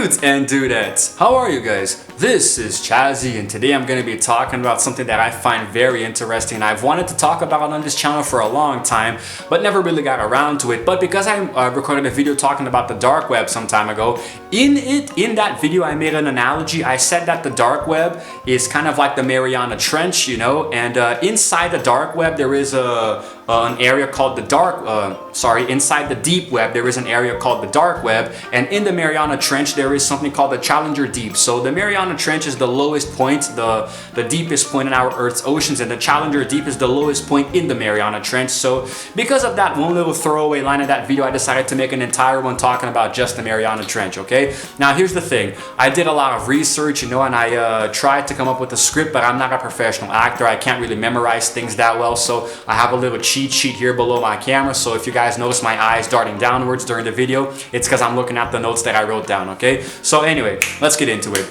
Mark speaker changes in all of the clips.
Speaker 1: Dudes and dudettes, how are you guys? This is Chazzy, and today I'm going to be talking about something that I find very interesting. I've wanted to talk about on this channel for a long time, but never really got around to it. But because I recorded a video talking about the dark web some time ago, in that video I made an analogy. I said that the dark web is kind of like the Mariana Trench, you know, and inside the dark web there is an area called the inside the deep web there is an area called the dark web, and in the Mariana Trench there is something called the Challenger Deep. So the Mariana Trench is the lowest point, the deepest point in our Earth's oceans, and the Challenger Deep is the lowest point in the Mariana Trench. So because of that one little throwaway line in that video, I decided to make an entire one talking about just the Mariana Trench, okay? Now here's the thing, I did a lot of research, you know, and I tried to come up with a script, but I'm not a professional actor. I can't really memorize things that well, so I have a little cheat sheet here below my camera. So if you guys notice my eyes darting downwards during the video, it's because I'm looking at the notes that I wrote down, okay? So anyway, let's get into it.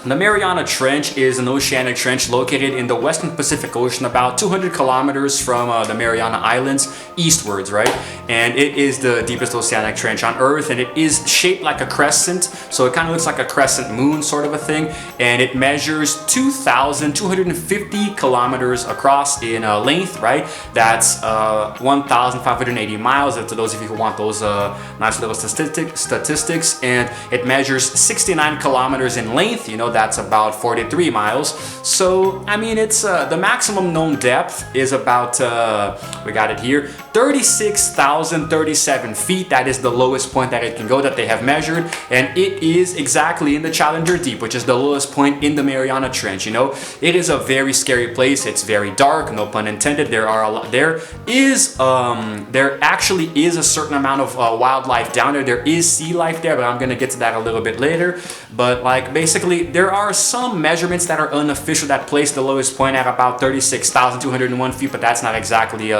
Speaker 1: The Mariana Trench is an oceanic trench located in the Western Pacific Ocean, about 200 kilometers from the Mariana Islands eastwards, right? And it is the deepest oceanic trench on Earth, and it is shaped like a crescent, so it kind of looks like a crescent moon sort of a thing, and it measures 2,250 kilometers across in length, right? That's 1,580 miles, to those of you who want those nice little statistics, and it measures 69 kilometers in length, you know, that's about 43 miles. So I mean, it's the maximum known depth is about we got it here, 36,037 feet. That is the lowest point that it can go that they have measured, and it is exactly in the Challenger Deep, which is the lowest point in the Mariana Trench. You know, it is a very scary place. It's very dark, no pun intended. There actually is a certain amount of wildlife down there. There is sea life there, but I'm gonna get to that a little bit later. But like, basically there are some measurements that are unofficial that place the lowest point at about 36,201 feet, but that's not exactly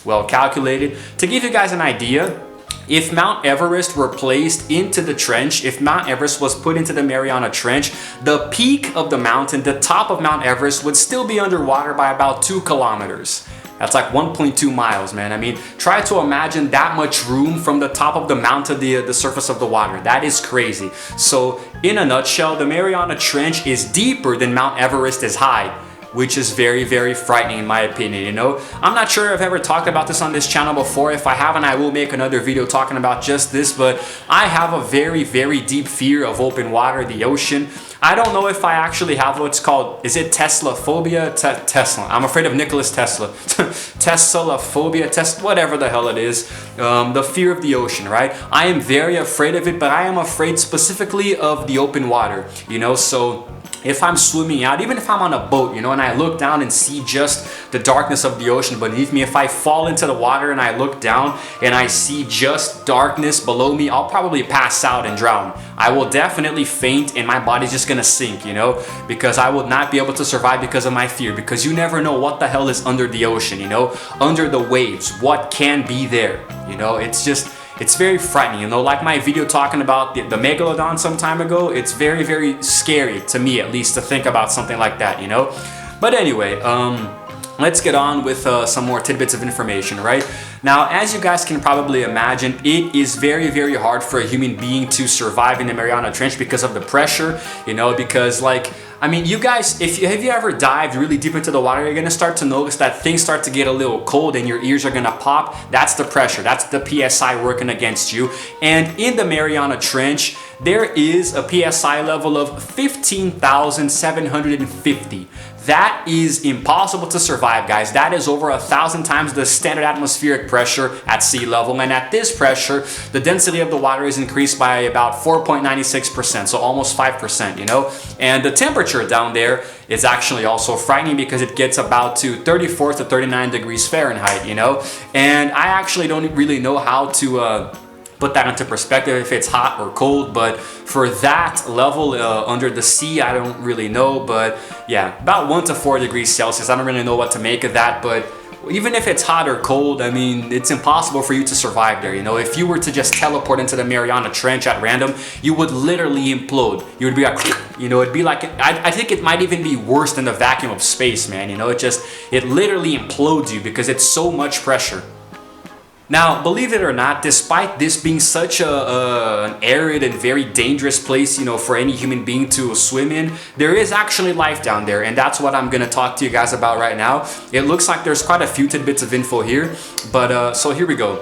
Speaker 1: well calculated. To give you guys an idea, if Mount Everest were placed into the trench, if Mount Everest was put into the Mariana Trench, the peak of the mountain, the top of Mount Everest, would still be underwater by about 2 kilometers. That's like 1.2 miles, man. I mean, try to imagine that much room from the top of the mountain to the surface of the water. That is crazy. So in a nutshell, the Mariana Trench is deeper than Mount Everest is high, which is very, very frightening in my opinion, you know? I'm not sure if I've ever talked about this on this channel before. If I haven't, I will make another video talking about just this, but I have a very, very deep fear of open water, the ocean. I don't know if I actually have what's called, is it Tesla phobia? Tesla. I'm afraid of Nicholas Tesla. Tesla phobia, whatever the hell it is. The fear of the ocean, right? I am very afraid of it, but I am afraid specifically of the open water, you know? So if I'm swimming out, even if I'm on a boat, you know, and I look down and see just the darkness of the ocean beneath me, if I fall into the water and I look down and I see just darkness below me, I'll probably pass out and drown. I will definitely faint and my body's just gonna sink, you know, because I will not be able to survive because of my fear, because you never know what the hell is under the ocean, you know, under the waves, what can be there, you know. It's very frightening, you know, like my video talking about the megalodon some time ago. It's very, very scary to me, at least, to think about something like that, you know. But anyway, let's get on with some more tidbits of information, right? Now, as you guys can probably imagine, it is very, very hard for a human being to survive in the Mariana Trench because of the pressure, you know, because like, I mean, you guys, have you ever dived really deep into the water, you're gonna start to notice that things start to get a little cold and your ears are gonna pop. That's the pressure, that's the PSI working against you. And in the Mariana Trench, there is a PSI level of 15,750. That is impossible to survive, guys. That is over 1,000 times the standard atmospheric pressure at sea level. And at this pressure, the density of the water is increased by about 4.96%, so almost 5%, you know? And the temperature down there is actually also frightening because it gets about to 34 to 39 degrees Fahrenheit, you know? And I actually don't really know how to put that into perspective, if it's hot or cold, but for that level under the sea, I don't really know. But yeah, about 1 to 4 degrees Celsius. I don't really know what to make of that, but even if it's hot or cold, I mean, it's impossible for you to survive there, you know? If you were to just teleport into the Mariana Trench at random, you would literally implode. You would be like, you know, it'd be like, I think it might even be worse than the vacuum of space, man, you know? It literally implodes you because it's so much pressure. Now, believe it or not, despite this being such an arid and very dangerous place, you know, for any human being to swim in, there is actually life down there, and that's what I'm gonna talk to you guys about right now. It looks like there's quite a few tidbits of info here, but so here we go.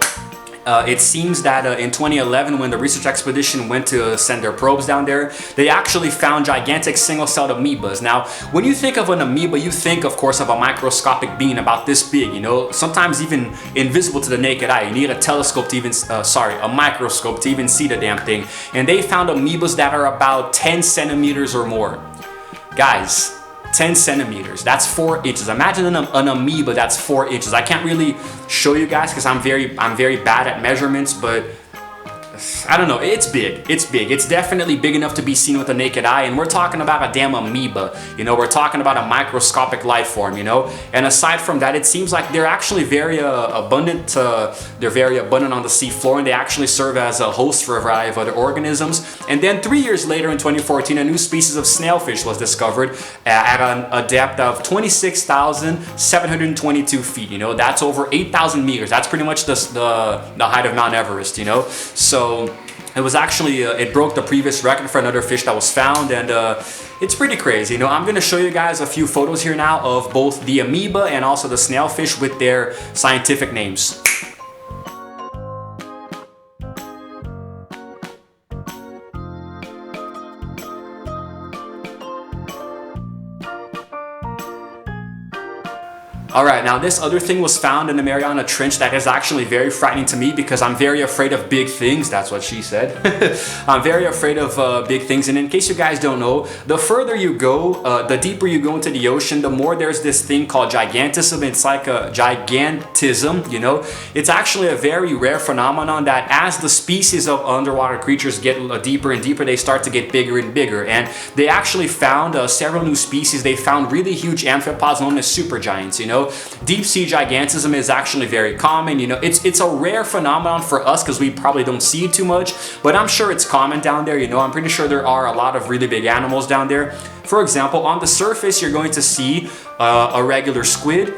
Speaker 1: It seems that in 2011, when the research expedition went to send their probes down there, they actually found gigantic single-celled amoebas. Now, when you think of an amoeba, you think, of course, of a microscopic being about this big, you know, sometimes even invisible to the naked eye. You need a telescope to even, a microscope to even see the damn thing. And they found amoebas that are about 10 centimeters or more. Guys, 10 centimeters, that's 4 inches. Imagine an amoeba that's 4 inches. I can't really show you guys because I'm very bad at measurements, but I don't know, it's big, it's big. It's definitely big enough to be seen with the naked eye, and we're talking about a damn amoeba, you know, we're talking about a microscopic life form, you know, and aside from that, it seems like they're actually very abundant, they're very abundant on the sea floor, and they actually serve as a host for a variety of other organisms. And then 3 years later, in 2014, a new species of snailfish was discovered at a depth of 26,722 feet, you know, that's over 8,000 meters. That's pretty much the height of Mount Everest, you know, so it was actually, it broke the previous record for another fish that was found, and it's pretty crazy. You know, I'm gonna show you guys a few photos here now of both the amoeba and also the snailfish with their scientific names. Alright, now this other thing was found in the Mariana Trench that is actually very frightening to me because I'm very afraid of big things. That's what she said. I'm very afraid of big things, and in case you guys don't know, the further you go, the deeper you go into the ocean, the more there's this thing called gigantism. It's like a gigantism, you know. It's actually a very rare phenomenon that as the species of underwater creatures get deeper and deeper, they start to get bigger and bigger. And they actually found several new species. They found really huge amphipods known as supergiants, you know. Deep sea gigantism is actually very common, you know. It's a rare phenomenon for us because we probably don't see it too much, but I'm sure it's common down there, you know. I'm pretty sure there are a lot of really big animals down there. For example, on the surface you're going to see a regular squid.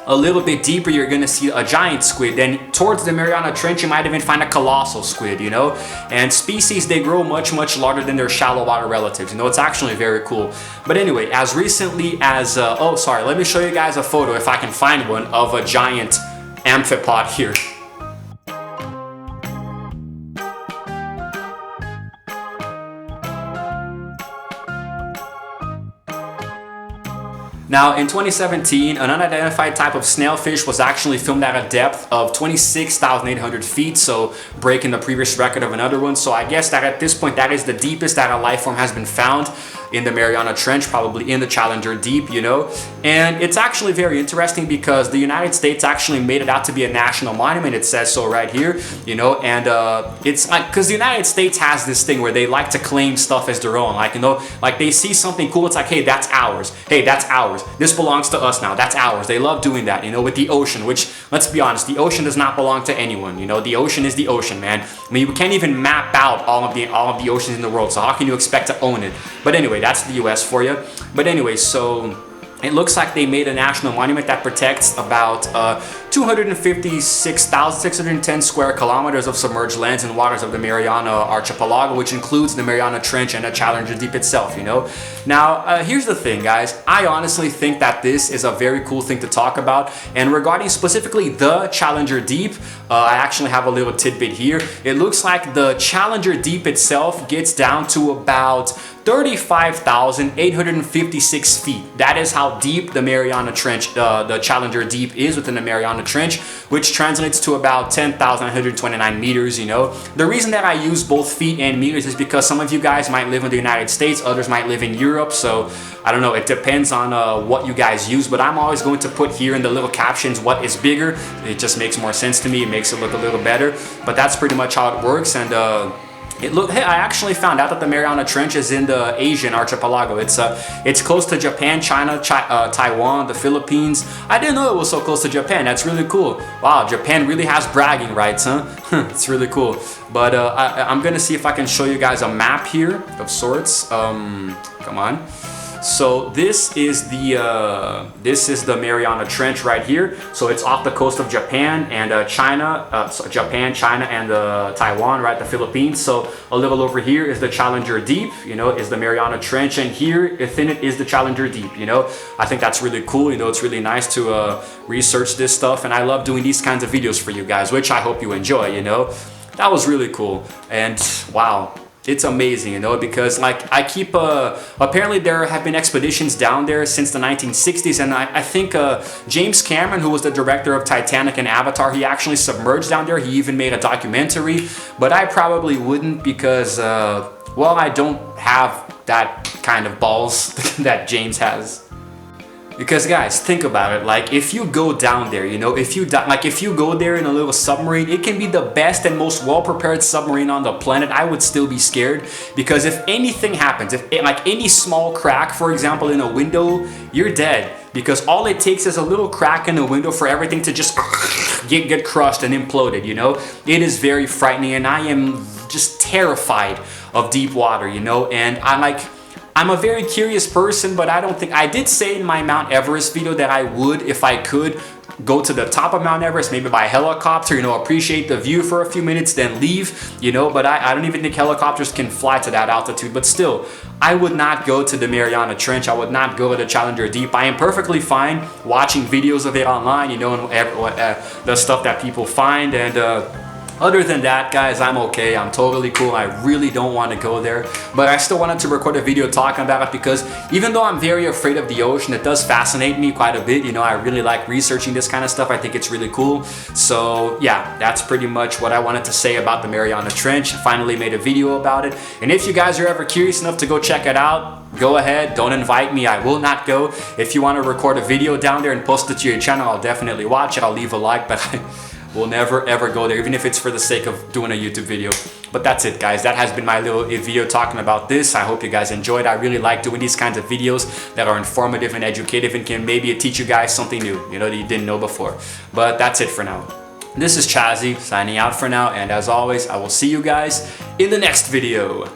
Speaker 1: A little bit deeper, you're gonna see a giant squid. Then towards the Mariana Trench, you might even find a colossal squid, you know? And species, they grow much, much larger than their shallow water relatives. You know, it's actually very cool. But anyway, as recently as, oh, sorry, let me show you guys a photo, if I can find one, of a giant amphipod here. Now, in 2017, an unidentified type of snailfish was actually filmed at a depth of 26,800 feet, so breaking the previous record of another one. So I guess that at this point, that is the deepest that a life form has been found in the Mariana Trench, probably in the Challenger Deep, you know. And it's actually very interesting because the United States actually made it out to be a national monument. It says so right here, you know, and it's like, because the United States has this thing where they like to claim stuff as their own, like, you know, like they see something cool, it's like, hey, that's ours. Hey, that's ours. This belongs to us now. That's ours. They love doing that, you know, with the ocean, which, let's be honest, the ocean does not belong to anyone. You know, the ocean is the ocean, man. I mean, we can't even map out all of the oceans in the world, so how can you expect to own it? But anyway, that's the US for you. But anyway, so it looks like they made a national monument that protects about 256,610 square kilometers of submerged lands and waters of the Mariana Archipelago, which includes the Mariana Trench and the Challenger Deep itself, you know. Now, here's the thing, guys. I honestly think that this is a very cool thing to talk about. And regarding specifically the Challenger Deep, I actually have a little tidbit here. It looks like the Challenger Deep itself gets down to about 35,856 feet. That is how deep the Mariana Trench, the Challenger Deep is within the Mariana Trench, which translates to about 10,129 meters, you know. The reason that I use both feet and meters is because some of you guys might live in the United States, others might live in Europe, so I don't know, it depends on what you guys use, but I'm always going to put here in the little captions what is bigger. It just makes more sense to me, it makes it look a little better, but that's pretty much how it works. And hey, I actually found out that the Mariana Trench is in the Asian archipelago. It's close to Japan, China, Taiwan, the Philippines. I didn't know it was so close to Japan. That's really cool. Wow, Japan really has bragging rights, huh? It's really cool. But I'm gonna see if I can show you guys a map here of sorts. Come on. So this is the Mariana Trench right here. So it's off the coast of Japan and China, Japan, China, and Taiwan, right, the Philippines. So a little over here is the Challenger Deep, you know, is the Mariana Trench, and here within it is the Challenger Deep. You know, I think that's really cool. You know, it's really nice to research this stuff, and I love doing these kinds of videos for you guys, which I hope you enjoy. You know, that was really cool, and wow. It's amazing, you know, because like I keep, apparently there have been expeditions down there since the 1960s, and I think James Cameron, who was the director of Titanic and Avatar, he actually submerged down there. He even made a documentary, but I probably wouldn't because, well, I don't have that kind of balls that James has. Because guys, think about it, like if you go down there, you know, if you go there in a little submarine, it can be the best and most well-prepared submarine on the planet. I would still be scared, because if anything happens, if like any small crack, for example, in a window, you're dead. Because all it takes is a little crack in the window for everything to just get crushed and imploded, you know? It is very frightening, and I am just terrified of deep water, you know? And I'm a very curious person, but I don't think, I did say in my Mount Everest video that I would, if I could, go to the top of Mount Everest, maybe by helicopter, you know, appreciate the view for a few minutes, then leave, you know, but I don't even think helicopters can fly to that altitude. But still, I would not go to the Mariana Trench. I would not go to the Challenger Deep. I am perfectly fine watching videos of it online, you know, and the stuff that people find, and other than that, guys, I'm okay. I'm totally cool. I really don't want to go there, but I still wanted to record a video talking about it, because even though I'm very afraid of the ocean, it does fascinate me quite a bit. You know, I really like researching this kind of stuff. I think it's really cool. So yeah, that's pretty much what I wanted to say about the Mariana Trench. I finally made a video about it. And if you guys are ever curious enough to go check it out, go ahead. Don't invite me. I will not go. If you want to record a video down there and post it to your channel, I'll definitely watch it. I'll leave a like, but we'll never ever go there, even if it's for the sake of doing a YouTube video. But that's it, guys. That has been my little video talking about this. I hope you guys enjoyed. I really like doing these kinds of videos that are informative and educative and can maybe teach you guys something new, you know, that you didn't know before. But that's it for now. This is Chazzy signing out for now, and as always, I will see you guys in the next video.